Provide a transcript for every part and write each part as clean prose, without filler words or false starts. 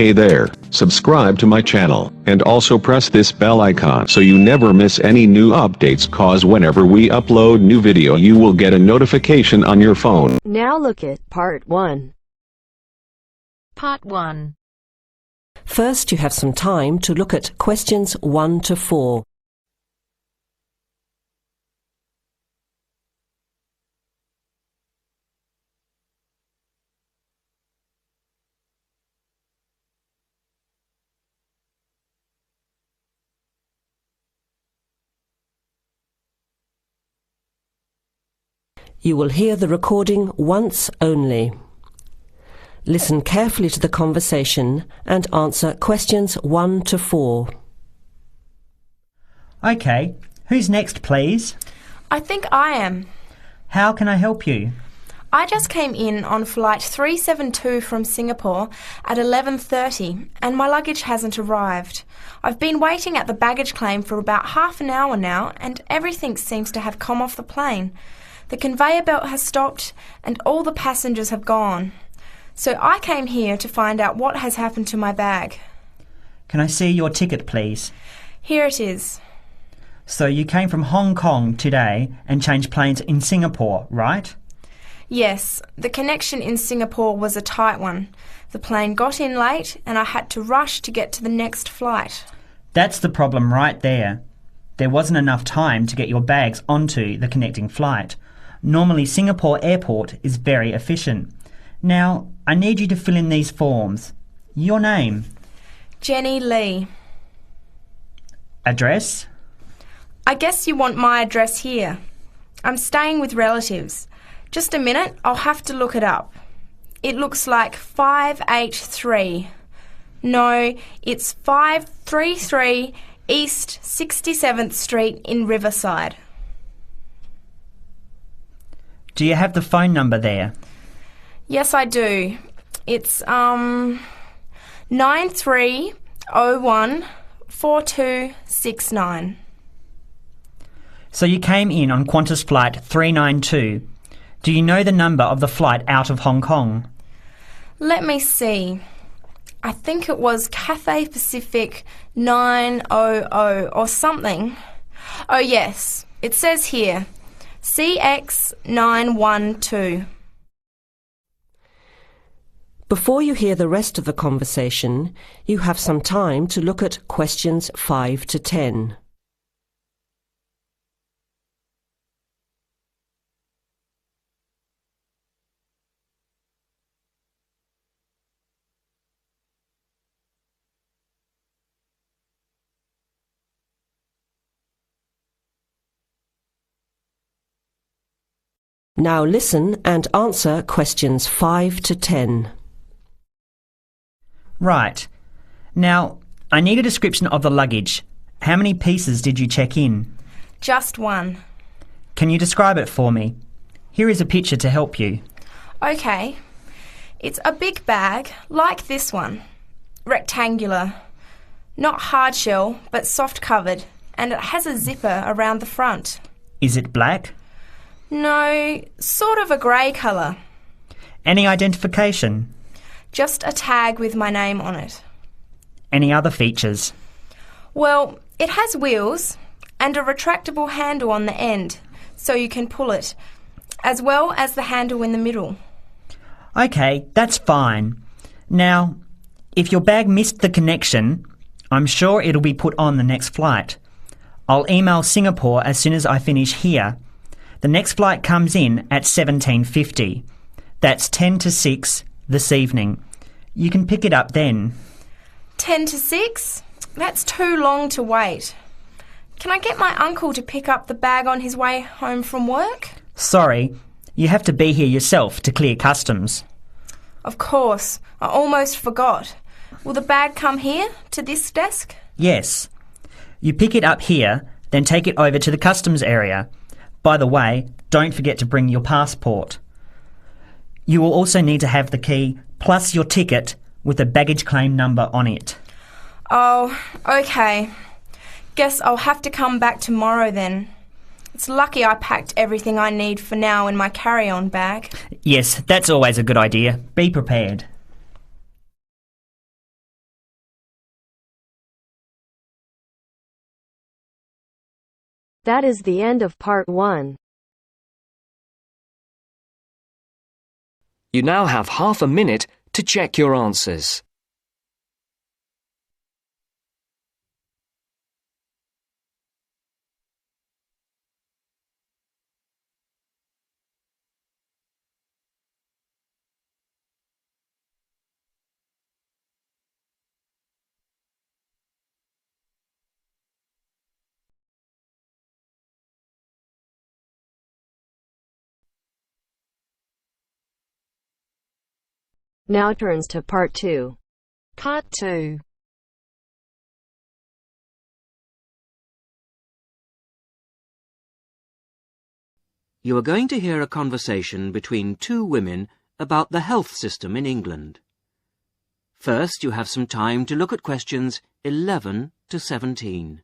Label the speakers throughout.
Speaker 1: Hey there, subscribe to my channel, and also press this bell icon so you never miss any new updates, cause whenever we upload new video you will get a notification on your phone.
Speaker 2: Now look at Part 1.
Speaker 3: Part 1.
Speaker 4: First, you have some time to look at questions 1 to 4. You will hear the recording once only. Listen carefully to the conversation and answer questions 1 to 4.
Speaker 5: OK, who's next, please?
Speaker 6: I think I am.
Speaker 5: How can I help you?
Speaker 6: I just came in on flight 372 from Singapore at 11:30 and my luggage hasn't arrived. I've been waiting at the baggage claim for about half an hour now and everything seems to have come off the plane. The conveyor belt has stopped and all the passengers have gone. So I came here to find out what has happened to my bag.
Speaker 5: Can I see your ticket, please?
Speaker 6: Here it is.
Speaker 5: So you came from Hong Kong today and changed planes in Singapore, right?
Speaker 6: Yes, the connection in Singapore was a tight one. The plane got in late and I had to rush to get to the next flight.
Speaker 5: That's the problem right there. There wasn't enough time to get your bags onto the connecting flight. Normally Singapore Airport is very efficient. Now, I need you to fill in these forms. Your name?
Speaker 6: Jenny Lee.
Speaker 5: Address?
Speaker 6: I guess you want my address here. I'm staying with relatives. Just a minute, I'll have to look it up. It looks like 583. No, it's 533 East 67th Street in Riverside.
Speaker 5: Do you have the phone number there?
Speaker 6: Yes, I do. It's 93014269.
Speaker 5: So you came in on Qantas flight 392. Do you know the number of the flight out of Hong Kong?
Speaker 6: Let me see. I think it was Cathay Pacific 900 or something. Oh yes, it says here, CX912.
Speaker 4: Before you hear the rest of the conversation, you have some time to look at questions 5 to 10. Now listen and answer questions 5 to 10.
Speaker 5: Right. Now, I need a description of the luggage. How many pieces did you check in?
Speaker 6: Just one.
Speaker 5: Can you describe it for me? Here is a picture to help you.
Speaker 6: Okay. It's a big bag, like this one. Rectangular. Not hard shell, but soft covered, and it has a zipper around the front.
Speaker 5: Is it black?
Speaker 6: No, sort of a grey colour.
Speaker 5: Any identification?
Speaker 6: Just a tag with my name on it.
Speaker 5: Any other features?
Speaker 6: Well, it has wheels and a retractable handle on the end, so you can pull it, as well as the handle in the middle.
Speaker 5: OK, that's fine. Now, if your bag missed the connection, I'm sure it'll be put on the next flight. I'll email Singapore as soon as I finish here. The next flight comes in at 17:50. That's 10 to 6 this evening. You can pick it up then.
Speaker 6: 10 to 6? That's too long to wait. Can I get my uncle to pick up the bag on his way home from work?
Speaker 5: Sorry, you have to be here yourself to clear customs.
Speaker 6: Of course, I almost forgot. Will the bag come here, to this desk?
Speaker 5: Yes. You pick it up here, then take it over to the customs area. By the way, don't forget to bring your passport. You will also need to have the key plus your ticket with a baggage claim number on it.
Speaker 6: Oh, okay. Guess I'll have to come back tomorrow then. It's lucky I packed everything I need for now in my carry-on bag.
Speaker 5: Yes, that's always a good idea. Be prepared.
Speaker 2: That is the end of part 1.
Speaker 7: You now have half a minute to check your answers.
Speaker 2: Now turns to part 2.
Speaker 3: Part 2.
Speaker 8: You are going to hear a conversation between two women about the health system in England. First, you have some time to look at questions 11 to 17.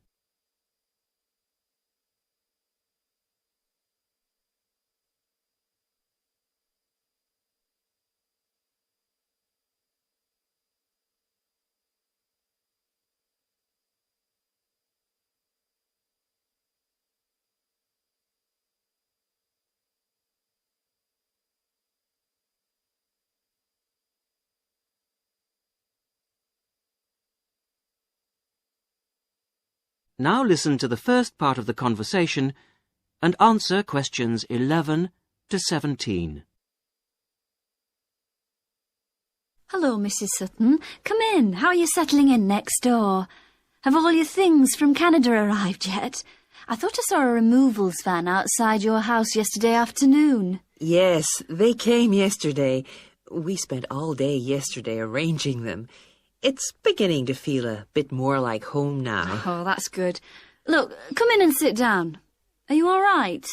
Speaker 8: Now listen to the first part of the conversation and answer questions 11 to 17.
Speaker 9: Hello, Mrs. Sutton. Come in. How are you settling in next door? Have all your things from Canada arrived yet? I thought I saw a removals van outside your house yesterday afternoon.
Speaker 10: Yes, they came yesterday. We spent all day yesterday arranging them. It's beginning to feel a bit more like home now.
Speaker 9: Oh, that's good. Look, come in and sit down. Are you all right?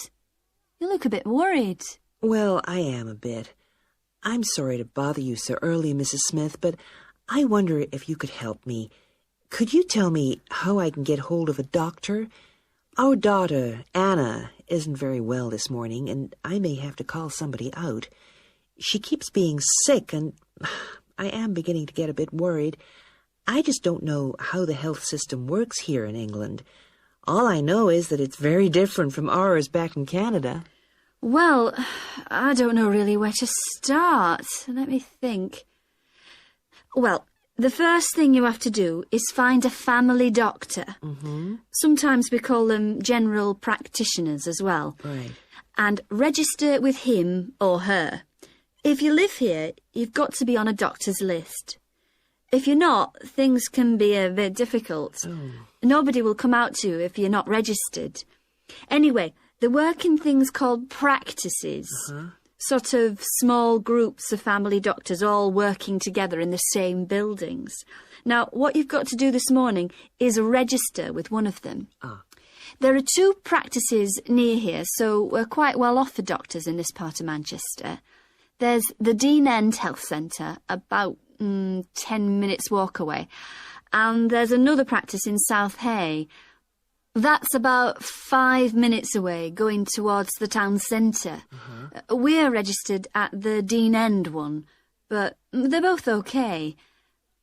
Speaker 9: You look a bit worried.
Speaker 10: Well, I am a bit. I'm sorry to bother you so early, Mrs. Smith, but I wonder if you could help me. Could you tell me how I can get hold of a doctor? Our daughter, Anna, isn't very well this morning, and I may have to call somebody out. She keeps being sick, and I am beginning to get a bit worried. I just don't know how the health system works here in England. All I know is that it's very different from ours back in Canada.
Speaker 9: Well, I don't know really where to start. Let me think. Well, the first thing you have to do is find a family doctor. Sometimes we call them general practitioners as well.
Speaker 10: Right.
Speaker 9: And register with him or her. If you live here, you've got to be on a doctor's list. If you're not, things can be a bit difficult. Nobody will come out to you if you're not registered. Anyway, they work in things called practices. Sort of small groups of family doctors all working together in the same buildings. Now, what you've got to do this morning is register with one of them. There are 2 practices near here, so we're quite well off for doctors in this part of Manchester. There's the Dean End Health Centre, about 10 minutes walk away. And there's another practice in South Hay. That's about 5 minutes away, going towards the town centre. We're registered at the Dean End one, but they're both okay.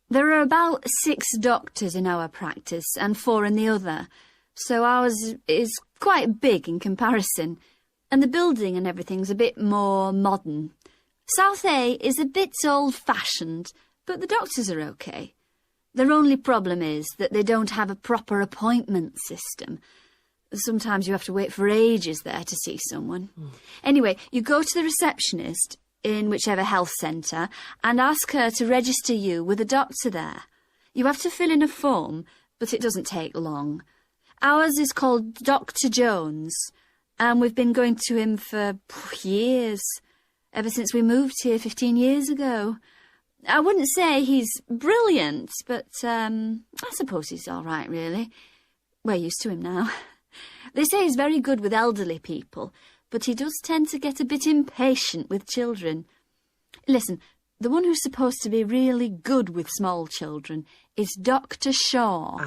Speaker 9: There are about 6 doctors in our practice and 4 in the other, so ours is quite big in comparison, and the building and everything's a bit more modern. South A is a bit old-fashioned, but the doctors are okay. Their only problem is that they don't have a proper appointment system. Sometimes you have to wait for ages there to see someone. Anyway, you go to the receptionist in whichever health centre and ask her to register you with a doctor there. You have to fill in a form, but it doesn't take long. Ours is called Dr. Jones, and we've been going to him for years, ever since we moved here 15 years ago. I wouldn't say he's brilliant, but I suppose he's all right, really. We're used to him now. They say he's very good with elderly people, but he does tend to get a bit impatient with children. Listen, the one who's supposed to be really good with small children is Dr. Shaw.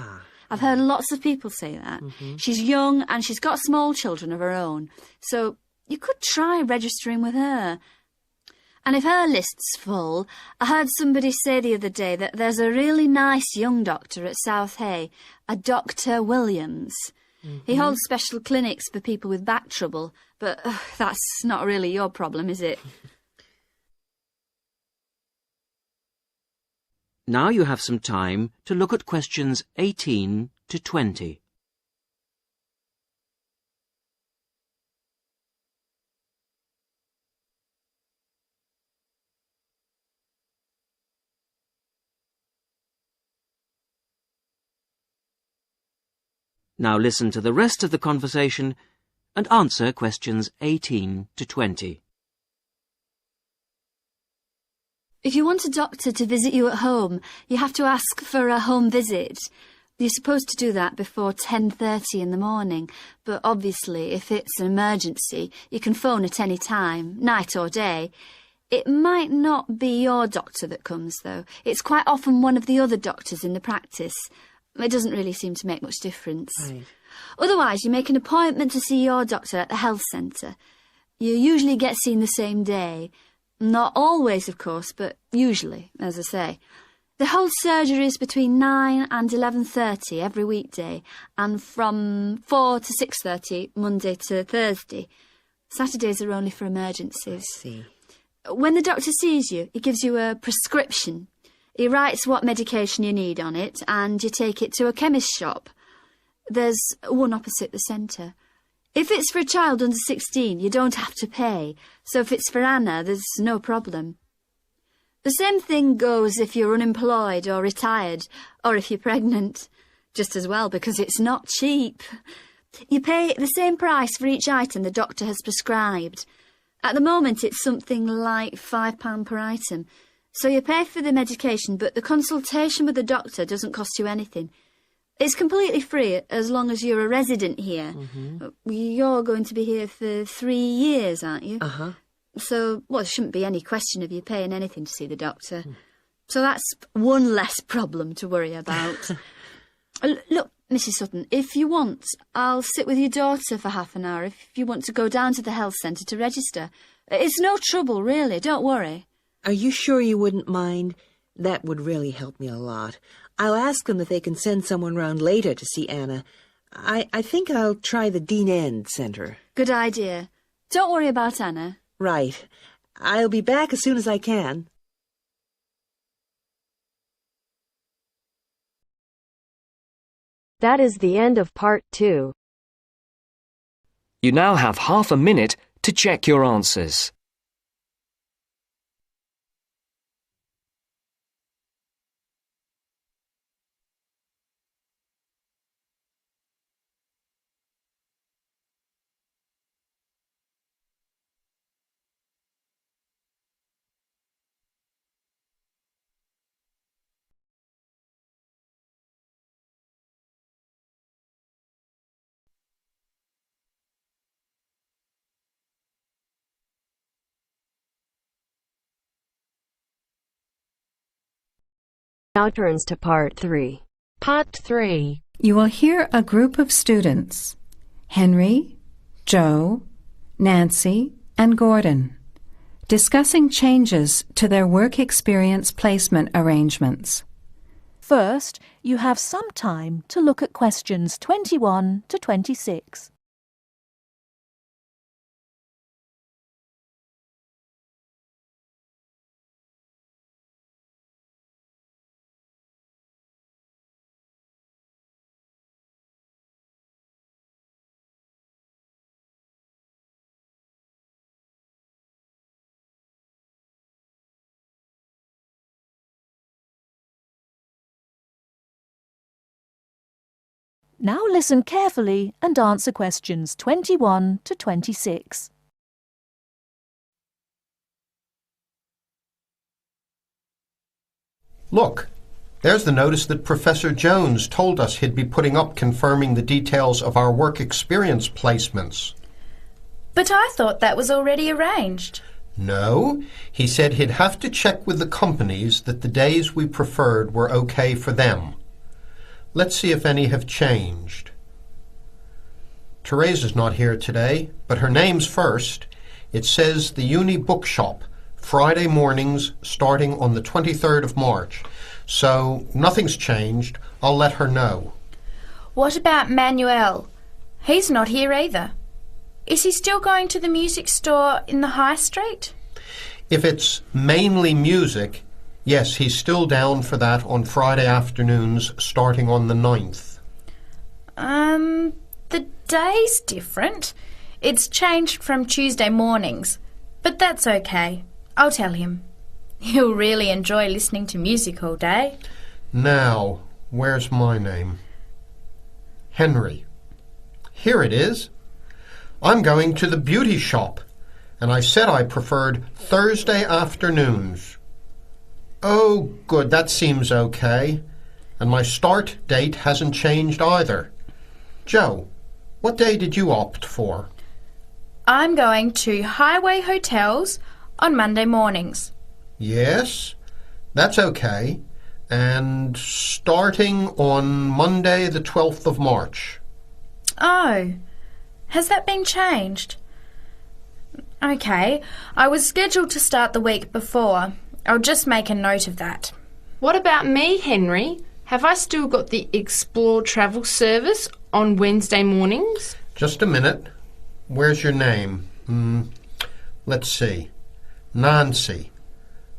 Speaker 9: I've heard lots of people say that. She's young and she's got small children of her own, so you could try registering with her. And if her list's full, I heard somebody say the other day that there's a really nice young doctor at South Hay, a Dr. Williams. He holds special clinics for people with back trouble, but that's not really your problem, is it?
Speaker 8: Now you have some time to look at questions 18 to 20. Now listen to the rest of the conversation and answer questions 18 to 20.
Speaker 9: If you want a doctor to visit you at home, you have to ask for a home visit. You're supposed to do that before 10:30 in the morning, but obviously if it's an emergency, you can phone at any time, night or day. It might not be your doctor that comes, though. It's quite often one of the other doctors in the practice. It doesn't really seem to make much difference.
Speaker 10: Right.
Speaker 9: Otherwise, you make an appointment to see your doctor at the health centre. You usually get seen the same day. Not always, of course, but usually, as I say. They hold surgeries between 9 and 11:30 every weekday, and from 4 to 6:30 Monday to Thursday. Saturdays are only for emergencies.
Speaker 10: I see.
Speaker 9: When the doctor sees you, he gives you a prescription. He writes what medication you need on it, and you take it to a chemist's shop. There's one opposite the centre. If it's for a child under 16, you don't have to pay, so if it's for Anna, there's no problem. The same thing goes if you're unemployed or retired, or if you're pregnant. Just as well, because it's not cheap. You pay the same price for each item the doctor has prescribed. At the moment, it's something like £5 per item. So you pay for the medication, but the consultation with the doctor doesn't cost you anything. It's completely free as long as you're a resident here. You're going to be here for 3 years, aren't you?
Speaker 10: Uh-huh.
Speaker 9: So, there shouldn't be any question of you paying anything to see the doctor. So that's one less problem to worry about. Look, Mrs. Sutton, if you want, I'll sit with your daughter for half an hour if you want to go down to the health centre to register. It's no trouble, really, don't worry.
Speaker 10: Are you sure you wouldn't mind? That would really help me a lot. I'll ask them if they can send someone round later to see Anna. I think I'll try the Dean End Centre.
Speaker 9: Good idea. Don't worry about Anna.
Speaker 10: Right. I'll be back as soon as I can.
Speaker 2: That is the end of part 2.
Speaker 7: You now have half a minute to check your answers.
Speaker 2: Now turns to part 3.
Speaker 3: Part 3.
Speaker 11: You will hear a group of students, Henry, Joe, Nancy, and Gordon, discussing changes to their work experience placement arrangements.
Speaker 12: First, you have some time to look at questions 21 to 26. Now listen carefully and answer questions 21 to 26.
Speaker 13: Look, there's the notice that Professor Jones told us he'd be putting up confirming the details of our work experience placements.
Speaker 14: But I thought that was already arranged.
Speaker 13: No, he said he'd have to check with the companies that the days we preferred were okay for them. Let's see if any have changed. Teresa's not here today, but her name's first. It says the Uni Bookshop, Friday mornings starting on the 23rd of March. So nothing's changed. I'll let her know.
Speaker 14: What about Manuel? He's not here either. Is he still going to the music store in the high street?
Speaker 13: If it's mainly music, yes, he's still down for that on Friday afternoons starting on the 9th.
Speaker 14: The day's different. It's changed from Tuesday mornings, but that's okay. I'll tell him. He'll really enjoy listening to music all day.
Speaker 13: Now, where's my name? Henry. Here it is. I'm going to the beauty shop, and I said I preferred Thursday afternoons. Oh, good, that seems okay. And my start date hasn't changed either. Joe, what day did you opt for?
Speaker 14: I'm going to Highway Hotels on Monday mornings.
Speaker 13: Yes, that's okay. And starting on Monday the 12th of March.
Speaker 14: Oh, has that been changed? Okay, I was scheduled to start the week before. I'll just make a note of that.
Speaker 15: What about me, Henry? Have I still got the Explore travel service on Wednesday mornings?
Speaker 13: Just a minute. Where's your name? Let's see. Nancy.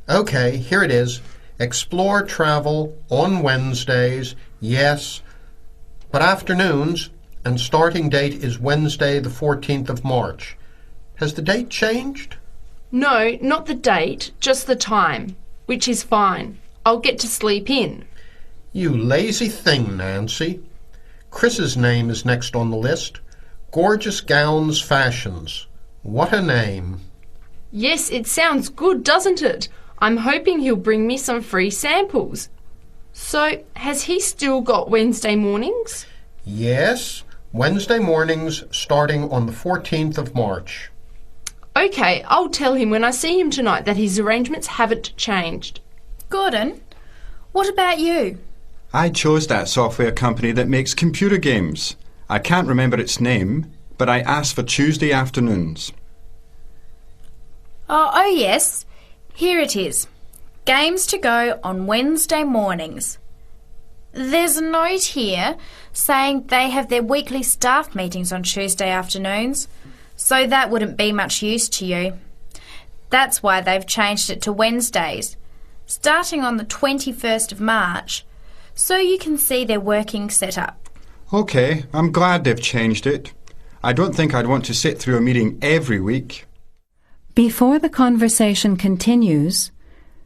Speaker 13: Okay, here it is. Explore travel on Wednesdays, yes, but afternoons, and starting date is Wednesday the 14th of March. Has the date changed?
Speaker 15: No, not the date, just the time, which is fine. I'll get to sleep in.
Speaker 13: You lazy thing, Nancy. Chris's name is next on the list. Gorgeous Gowns Fashions. What a name.
Speaker 15: Yes, it sounds good, doesn't it? I'm hoping he'll bring me some free samples. So, has he still got Wednesday mornings?
Speaker 13: Yes, Wednesday mornings starting on the 14th of March.
Speaker 15: Okay, I'll tell him when I see him tonight that his arrangements haven't changed.
Speaker 14: Gordon, what about you?
Speaker 16: I chose that software company that makes computer games. I can't remember its name, but I asked for Tuesday afternoons.
Speaker 14: Oh yes. Here it is. Games to go on Wednesday mornings. There's a note here saying they have their weekly staff meetings on Tuesday afternoons, so that wouldn't be much use to you. That's why they've changed it to Wednesdays, starting on the 21st of March, so you can see their working setup.
Speaker 16: OK, I'm glad they've changed it. I don't think I'd want to sit through a meeting every week.
Speaker 11: Before the conversation continues,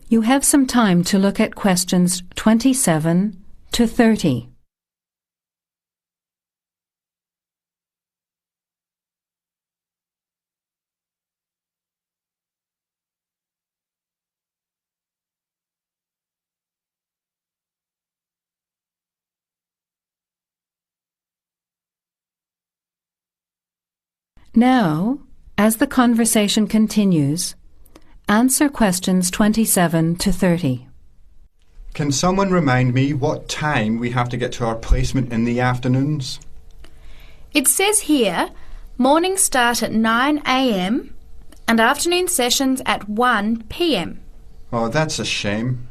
Speaker 11: you have some time to look at questions 27 to 30. Now, as the conversation continues, answer questions 27 to 30.
Speaker 16: Can someone remind me what time we have to get to our placement in the afternoons?
Speaker 14: It says here, mornings start at 9 a.m. and afternoon sessions at 1 p.m.
Speaker 16: Oh, that's a shame.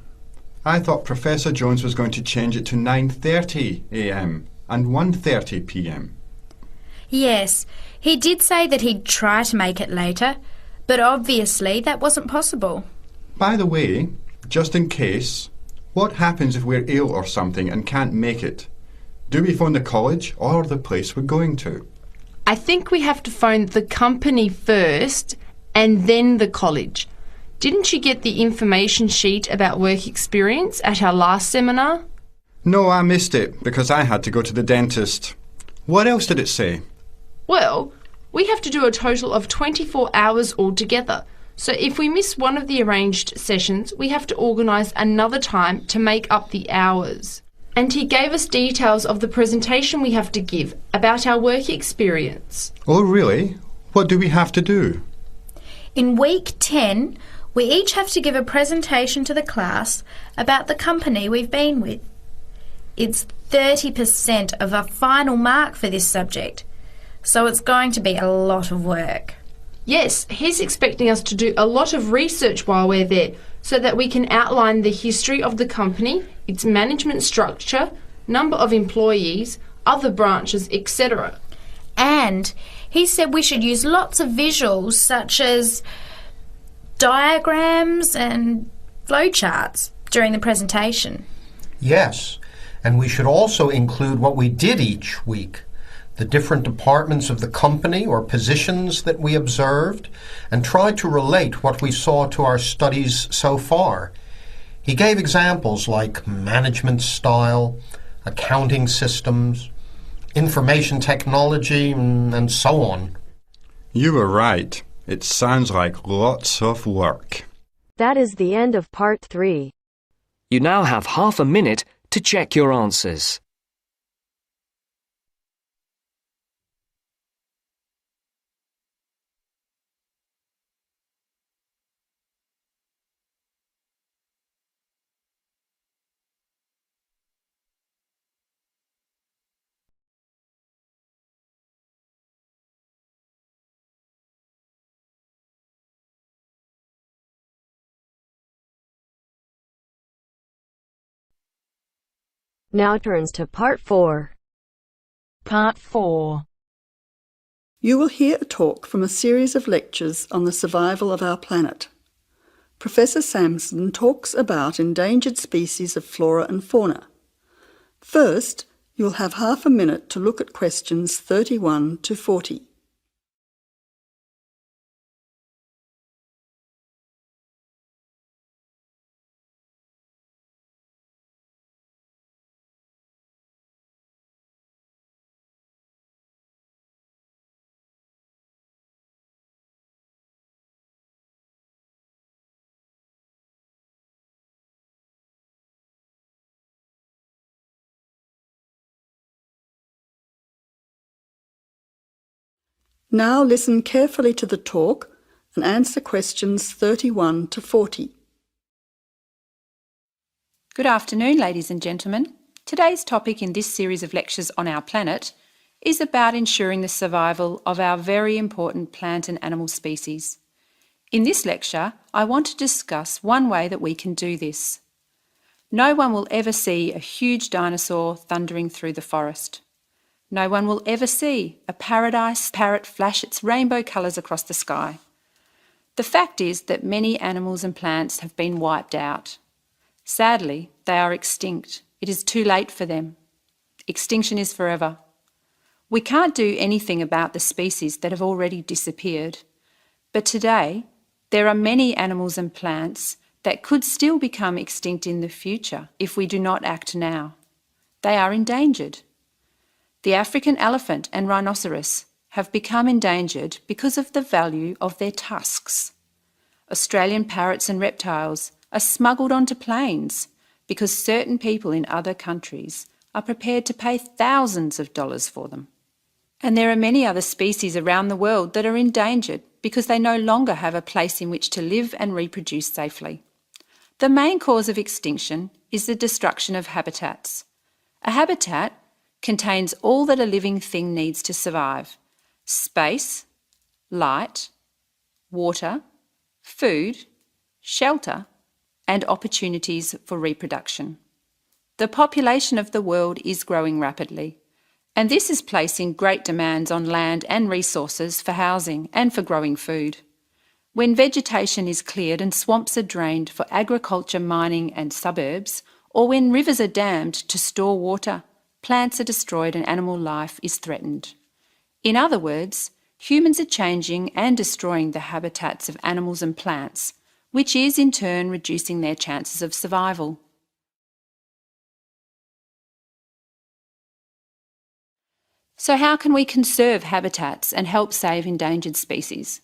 Speaker 16: I thought Professor Jones was going to change it to 9:30 a.m. and 1:30 p.m.
Speaker 14: Yes, he did say that he'd try to make it later, but obviously that wasn't possible.
Speaker 16: By the way, just in case, what happens if we're ill or something and can't make it? Do we phone the college or the place we're going to?
Speaker 15: I think we have to phone the company first and then the college. Didn't you get the information sheet about work experience at our last seminar?
Speaker 16: No, I missed it because I had to go to the dentist. What else did it say?
Speaker 15: Well, we have to do a total of 24 hours altogether. So if we miss one of the arranged sessions, we have to organise another time to make up the hours. And he gave us details of the presentation we have to give about our work experience.
Speaker 16: Oh, really? What do we have to do?
Speaker 14: In week 10, we each have to give a presentation to the class about the company we've been with. It's 30% of a final mark for this subject, so it's going to be a lot of work.
Speaker 15: Yes, he's expecting us to do a lot of research while we're there so that we can outline the history of the company, its management structure, number of employees, other branches, etc.
Speaker 14: And he said we should use lots of visuals such as diagrams and flowcharts during the presentation.
Speaker 13: Yes, and we should also include what we did each week, the different departments of the company or positions that we observed, and try to relate what we saw to our studies so far. He gave examples like management style, accounting systems, information technology, and so on.
Speaker 16: You were right. It sounds like lots of work.
Speaker 2: That is the end of part 3.
Speaker 7: You now have half a minute to check your answers.
Speaker 2: Now turns to part 4.
Speaker 3: Part 4.
Speaker 17: You will hear a talk from a series of lectures on the survival of our planet. Professor Samson talks about endangered species of flora and fauna. First, you'll have half a minute to look at questions 31 to 40. Now listen carefully to the talk and answer questions 31 to 40.
Speaker 18: Good afternoon, ladies and gentlemen. Today's topic in this series of lectures on our planet is about ensuring the survival of our very important plant and animal species. In this lecture, I want to discuss one way that we can do this. No one will ever see a huge dinosaur thundering through the forest. No one will ever see a paradise parrot flash its rainbow colours across the sky. The fact is that many animals and plants have been wiped out. Sadly, they are extinct. It is too late for them. Extinction is forever. We can't do anything about the species that have already disappeared. But today, there are many animals and plants that could still become extinct in the future if we do not act now. They are endangered. The African elephant and rhinoceros have become endangered because of the value of their tusks. Australian parrots and reptiles are smuggled onto planes because certain people in other countries are prepared to pay thousands of dollars for them. And there are many other species around the world that are endangered because they no longer have a place in which to live and reproduce safely. The main cause of extinction is the destruction of habitats. A habitat contains all that a living thing needs to survive: space, light, water, food, shelter, and opportunities for reproduction. The population of the world is growing rapidly, and this is placing great demands on land and resources for housing and for growing food. When vegetation is cleared and swamps are drained for agriculture, mining and suburbs, or when rivers are dammed to store water, plants are destroyed and animal life is threatened. In other words, humans are changing and destroying the habitats of animals and plants, which is in turn reducing their chances of survival. So how can we conserve habitats and help save endangered species?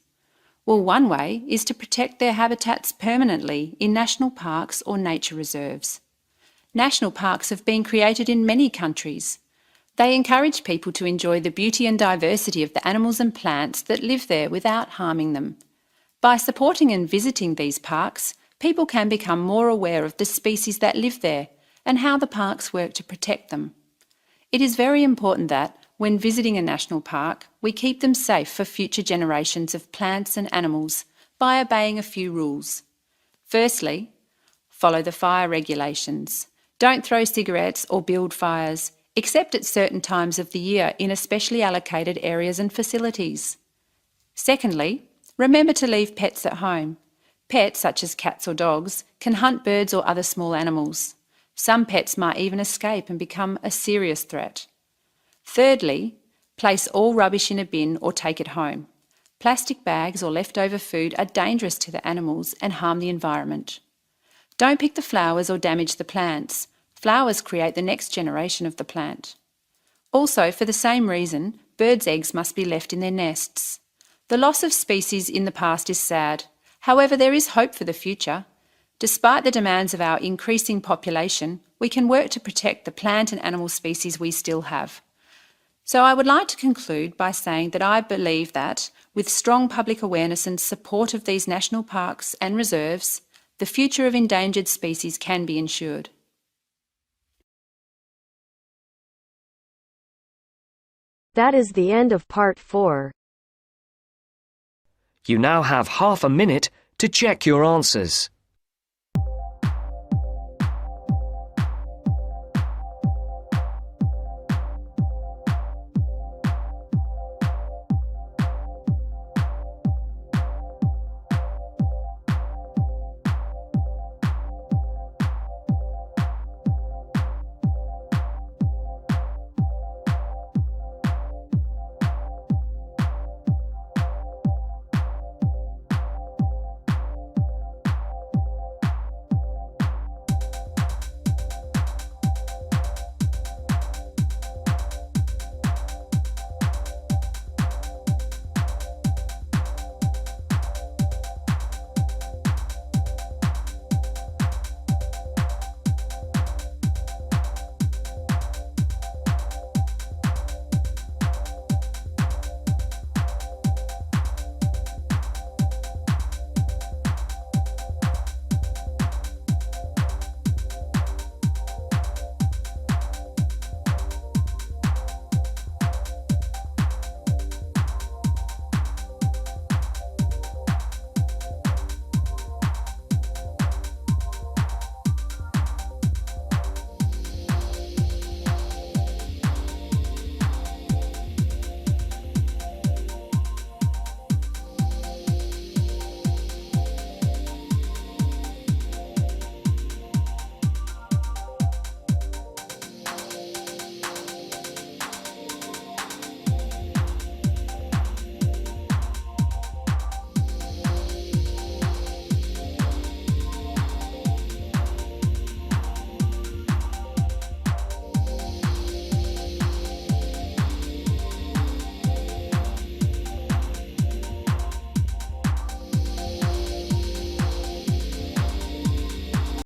Speaker 18: Well, one way is to protect their habitats permanently in national parks or nature reserves. National parks have been created in many countries. They encourage people to enjoy the beauty and diversity of the animals and plants that live there without harming them. By supporting and visiting these parks, people can become more aware of the species that live there and how the parks work to protect them. It is very important that, when visiting a national park, we keep them safe for future generations of plants and animals by obeying a few rules. Firstly, follow the fire regulations. Don't throw cigarettes or build fires. except at certain times of the year in especially allocated areas and facilities. Secondly, remember to leave pets at home. Pets, such as cats or dogs, can hunt birds or other small animals. Some pets might even escape and become a serious threat. Thirdly, place all rubbish in a bin or take it home. Plastic bags or leftover food are dangerous to the animals and harm the environment. Don't pick the flowers or damage the plants. Flowers create the next generation of the plant. Also, for the same reason, birds' eggs must be left in their nests. The loss of species in the past is sad. However, there is hope for the future. Despite the demands of our increasing population, we can work to protect the plant and animal species we still have. So I would like to conclude by saying that I believe that, with strong public awareness and support of these national parks and reserves, the future of endangered species can be ensured.
Speaker 2: That is the end of part 4.
Speaker 7: You now have half a minute to check your answers.